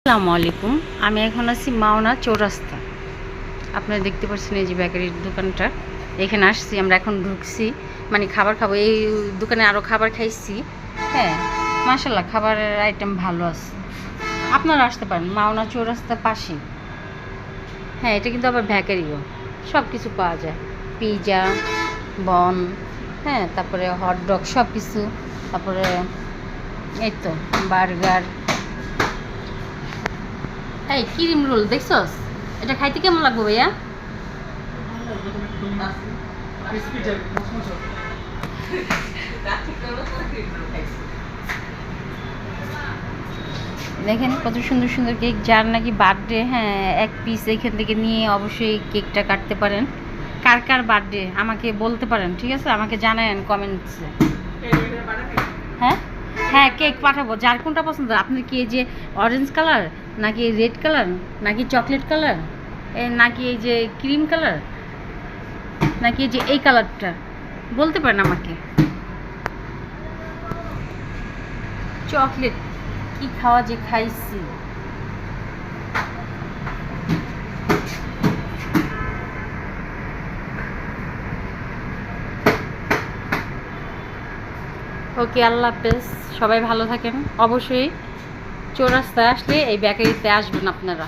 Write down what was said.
আসসালামু আলাইকুম। আমি এখন আছি মাওনা চৌরাস্তা। আপনারা দেখতে পাচ্ছেন এই যে বেকারির দোকানটা, এখানে আসছি আমরা, এখন ঢুকছি, মানে খাবার খাবো। এই দোকানে আরও খাবার খাইছি। হ্যাঁ, মাশাআল্লাহ খাবারের আইটেম ভালো আছে, আপনারা আসতে পারেন মাওনা চৌরাস্তার পাশেই। হ্যাঁ, এটা কিন্তু আবার বেকারিও, সব কিছু পাওয়া যায়, পিৎজা, বন, হ্যাঁ, তারপরে হটডগ, সব কিছু, তারপরে এই তো বার্গার। এই ক্রিম রোল দেখছস? এটা খাইতে কেমন লাগবে ভাইয়া? দেখেন কত সুন্দর সুন্দর কেক, যার নাকি বার্থডে, হ্যাঁ, এক পিস এখান থেকে নিয়ে অবশ্যই কেকটা কাটতে পারেন। কার কার বার্থডে আমাকে বলতে পারেন, ঠিক আছে? আমাকে জানায়েন কমেন্টসে। হ্যাঁ হ্যাঁ, কেক পাঠাবো, যার কোনটা পছন্দ। আপনার কি এই যে অরেঞ্জ কালার, নাকি রেড কালার, নাকি চকলেট কালার, নাকি এই যে ক্রিম কালার, নাকি এই যে এই কালারটা, বলতে পারেন আমাকে। চকলেট কি খাওয়া যে খাইছি। ওকে, আল্লাহ হাফেজ, সবাই ভালো থাকেন। অবশ্যই চৌরাস্তায় আসলে এই বেকারিতে আসবেন আপনারা।